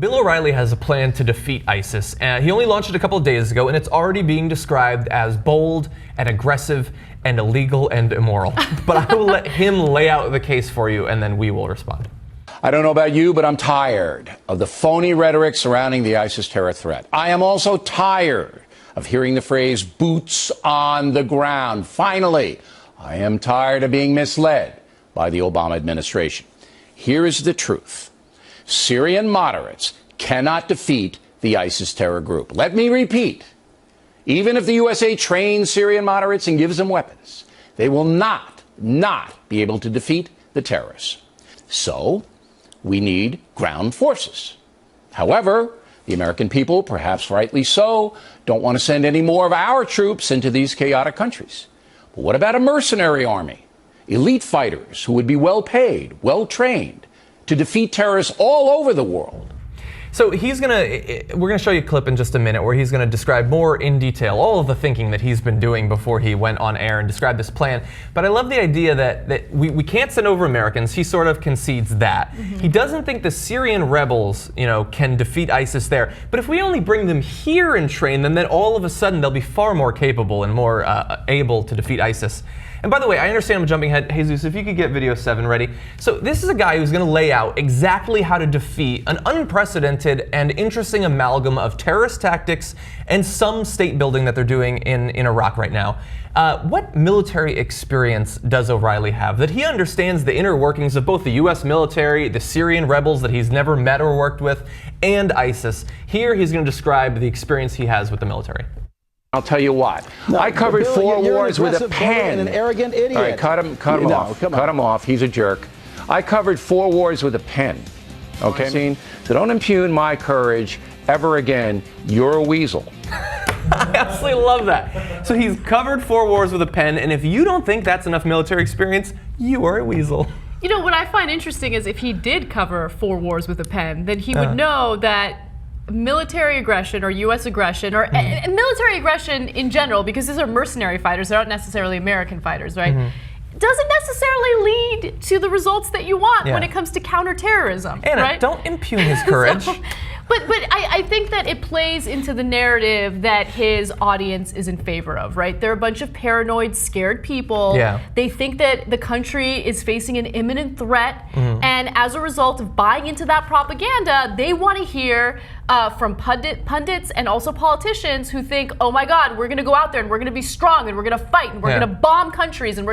Bill O'Reilly has a plan to defeat ISIS. He only launched it a couple of days ago, and it's already being described as bold and aggressive and illegal and immoral. But I will let him lay out the case for you, and then we will respond. I don't know about you, but I'm tired of the phony rhetoric surrounding the ISIS terror threat. I am also tired of hearing the phrase boots on the ground. Finally, I am tired of being misled by the Obama administration. Here is the truth. Syrian moderates cannot defeat the ISIS terror group. Let me repeat. Even if the USA trains Syrian moderates and gives them weapons, they will not be able to defeat the terrorists. So, we need ground forces. However, the American people, perhaps rightly so, don't want to send any more of our troops into these chaotic countries. But what about a mercenary army? Elite fighters who would be well paid, well trained, to defeat terrorists all over the world. So we're gonna show you a clip in just a minute where he's gonna describe more in detail all of the thinking that he's been doing before he went on air and described this plan. But I love the idea that we can't send over Americans. He sort of concedes that. Mm-hmm. He doesn't think the Syrian rebels, can defeat ISIS there. But if we only bring them here and train them, then all of a sudden they'll be far more capable and more able to defeat ISIS. And by the way, I understand I'm jumping ahead. Jesus, if you could get video 7 ready. So this is a guy who's going to lay out exactly how to defeat an unprecedented and interesting amalgam of terrorist tactics and some state building that they're doing in Iraq right now. What military experience does O'Reilly have that he understands the inner workings of both the U.S. military, the Syrian rebels that he's never met or worked with, and ISIS? Here he's going to describe the experience he has with the military. I'll tell you what. No, I covered Bill, 4 wars with a pen. And an arrogant idiot. All right, cut him off. Cut him off. He's a jerk. I covered 4 wars with a pen. Okay? So don't impugn my courage ever again. You're a weasel. I absolutely love that. So he's covered 4 wars with a pen, and if you don't think that's enough military experience, you are a weasel. What I find interesting is if he did cover 4 wars with a pen, then he would know that military aggression or U.S. aggression or and military aggression in general, because these are mercenary fighters, they're not necessarily American fighters, right? Doesn't necessarily lead to the results that you want when it comes to counterterrorism. Anna, right? Don't impugn his courage. But I think that it plays into the narrative that his audience is in favor of, right? They're a bunch of paranoid, scared people. Yeah. They think that the country is facing an imminent threat, and as a result of buying into that propaganda, they want to hear from pundits and also politicians who think, oh my God, we're going to go out there and we're going to be strong and we're going to fight and we're going to bomb countries and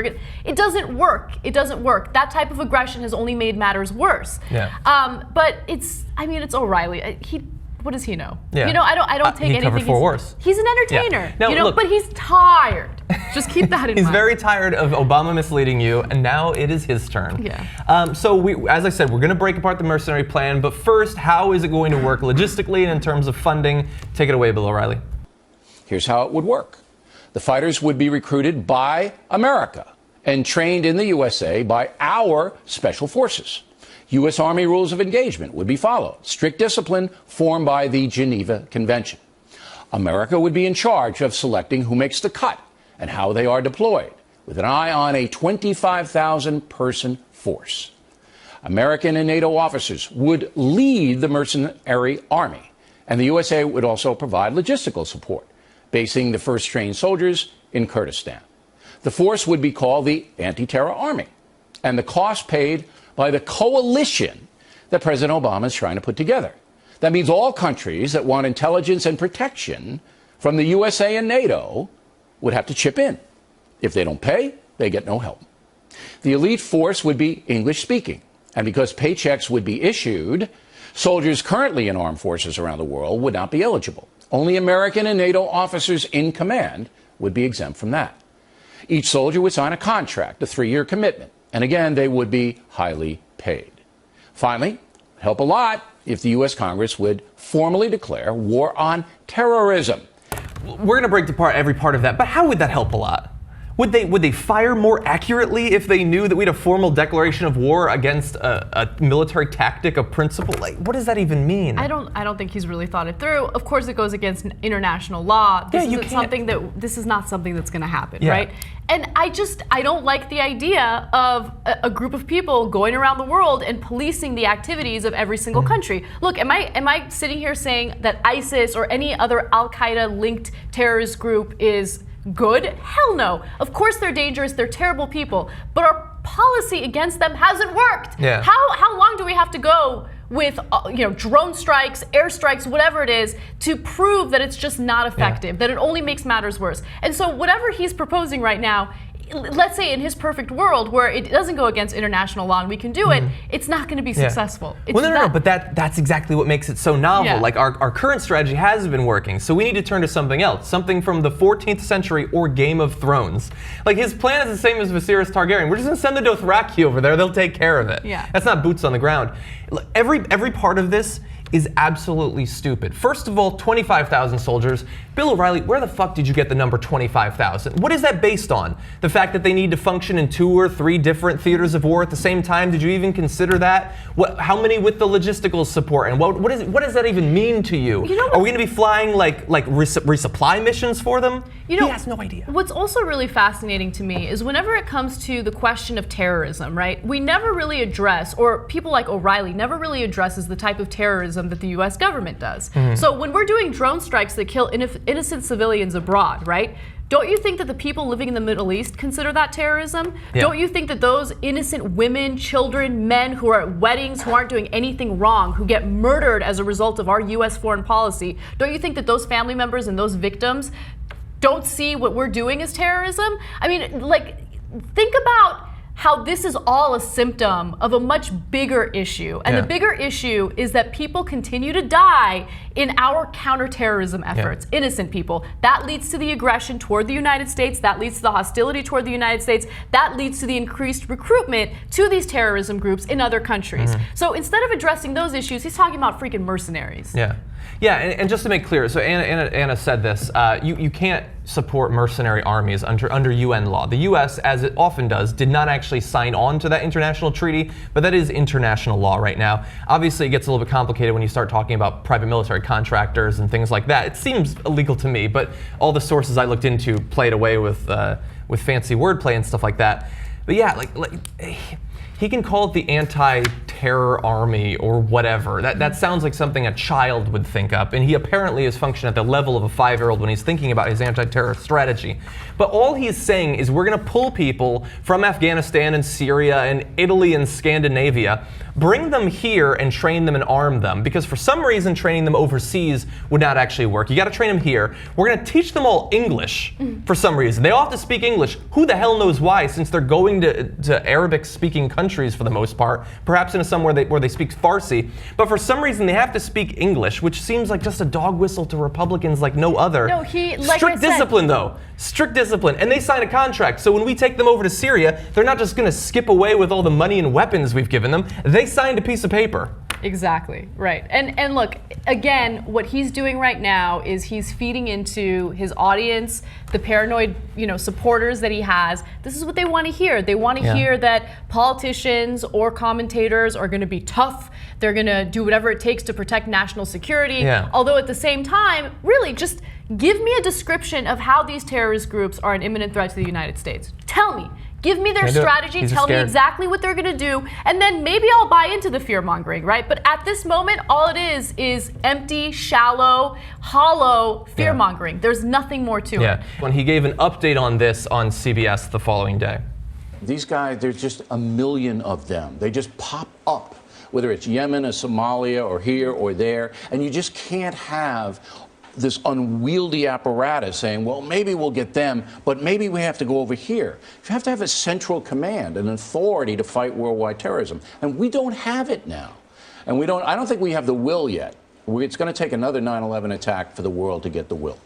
It doesn't work. It doesn't work. That type of aggression has only made matters worse. Yeah. But it's O'Reilly. What does he know? Yeah. I don't take he anything. Covered 4 wars. He's an entertainer. Yeah. Now, look, but he's tired. Just keep that in mind. He's very tired of Obama misleading you, and now it is his turn. Yeah. So as I said, we're going to break apart the mercenary plan, but first, how is it going to work logistically and in terms of funding? Take it away, Bill O'Reilly. Here's how it would work. The fighters would be recruited by America and trained in the USA by our special forces. U.S. Army rules of engagement would be followed. Strict discipline formed by the Geneva Convention. America would be in charge of selecting who makes the cut and how they are deployed, with an eye on a 25,000-person force. American and NATO officers would lead the mercenary army, and the USA would also provide logistical support, basing the first trained soldiers in Kurdistan. The force would be called the Anti-Terror Army, and the cost paid by the coalition that President Obama is trying to put together. That means all countries that want intelligence and protection from the USA and NATO would have to chip in. If they don't pay, they get no help. The elite force would be English-speaking, and because paychecks would be issued, soldiers currently in armed forces around the world would not be eligible. Only American and NATO officers in command would be exempt from that. Each soldier would sign a contract, a 3-year commitment, and again, they would be highly paid. Finally, it would help a lot if the U.S. Congress would formally declare war on terrorism. We're going to break apart every part of that, but how would that help a lot? Would they fire more accurately if they knew that we had a formal declaration of war against a military tactic of principle? Like, what does that even mean? I don't think he's really thought it through. Of course, it goes against international law. This is not something that's going to happen, right? And I don't like the idea of a group of people going around the world and policing the activities of every single country. Look, am I sitting here saying that ISIS or any other Al-Qaeda linked terrorist group is good? Hell no. Of course they're dangerous, they're terrible people, but our policy against them hasn't worked. Yeah. How long do we have to go with drone strikes, air strikes, whatever it is, to prove that it's just not effective, that it only makes matters worse? And so whatever he's proposing right now, let's say in his perfect world where it doesn't go against international law and we can do it, it's not going to be successful. No, but that's exactly what makes it so novel. Yeah. Like our current strategy has been working, so we need to turn to something else, something from the 14th century or Game of Thrones. Like his plan is the same as Viserys Targaryen. We're just going to send the Dothraki over there, they'll take care of it. Yeah. That's not boots on the ground. Every part of this is absolutely stupid. First of all, 25,000 soldiers. Bill O'Reilly, where the fuck did you get the number 25,000? What is that based on? The fact that they need to function in 2 or 3 different theaters of war at the same time? Did you even consider that? How many with the logistical support? And what does that even mean to you? Are we going to be flying like resupply missions for them? He has no idea. What's also really fascinating to me is whenever it comes to the question of terrorism, right? We never really address, or people like O'Reilly never really addresses the type of terrorism that the US government does. So when we're doing drone strikes that kill innocent civilians abroad, right? Don't you think that the people living in the Middle East consider that terrorism? Yeah. Don't you think that those innocent women, children, men who are at weddings, who aren't doing anything wrong, who get murdered as a result of our US foreign policy, don't you think that those family members and those victims don't see what we're doing as terrorism? I mean, think about how this is all a symptom of a much bigger issue. And the bigger issue is that people continue to die in our counterterrorism efforts, innocent people. That leads to the aggression toward the United States, that leads to the hostility toward the United States, that leads to the increased recruitment to these terrorism groups in other countries. So instead of addressing those issues, he's talking about freaking mercenaries. Yeah, and just to make clear, so Anna said this, you can't support mercenary armies under UN law. The US, as it often does, did not actually sign on to that international treaty, but that is international law right now. Obviously, it gets a little bit complicated when you start talking about private military contractors and things like that. It seems illegal to me, but all the sources I looked into played away with fancy wordplay and stuff like that. But yeah, he can call it the anti-terror army or whatever. That sounds like something a child would think up, and he apparently is functioning at the level of a 5-year-old when he's thinking about his anti-terror strategy. But all he's saying is we're going to pull people from Afghanistan and Syria and Italy and Scandinavia, bring them here and train them and arm them, because for some reason training them overseas would not actually work. You got to train them here. We're going to teach them all English for some reason. They all have to speak English. Who the hell knows why, since they're going to Arabic-speaking countries for the most part, perhaps in somewhere where they speak Farsi. But for some reason they have to speak English, which seems like just a dog whistle to Republicans like no other. No, strict discipline though. Strict discipline. And they sign a contract. So when we take them over to Syria, they're not just going to skip away with all the money and weapons we've given them. They signed a piece of paper. Exactly, right. And look, again, what he's doing right now is he's feeding into his audience, the paranoid, supporters that he has. This is what they want to hear. They want to hear that politicians or commentators are going to be tough. They're going to do whatever it takes to protect national security. Yeah. Although at the same time, really just give me a description of how these terrorist groups are an imminent threat to the United States. Tell me. Give me their strategy, tell me exactly what they're going to do, and then maybe I'll buy into the fear-mongering, right? But at this moment, all it is empty, shallow, hollow fear-mongering. Yeah. There's nothing more to it. When he gave an update on this on CBS the following day. These guys, there's just a million of them. They just pop up, whether it's Yemen or Somalia or here or there, and you just can't have this unwieldy apparatus saying, well, maybe we'll get them, but maybe we have to go over here. You have to have a central command, an authority to fight worldwide terrorism. And we don't have it now. And I don't think we have the will yet. It's going to take another 9/11 attack for the world to get the will.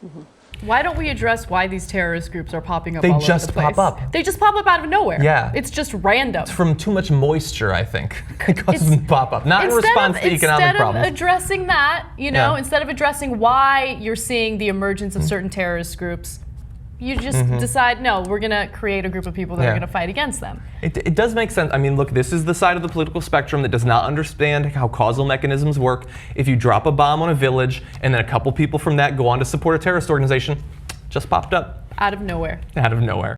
Why don't we address why these terrorist groups are popping up all over the place? They just pop up. They just pop up out of nowhere. Yeah. It's just random. It's from too much moisture, I think. It causes them to pop up. Not in response to economic problems. Instead of addressing that, instead of addressing why you're seeing the emergence of certain terrorist groups, You just decide, no, we're going to create a group of people that are going to fight against them. It does make sense. I mean, look, this is the side of the political spectrum that does not understand how causal mechanisms work. If you drop a bomb on a village and then a couple people from that go on to support a terrorist organization, just popped up. Out of nowhere. Out of nowhere.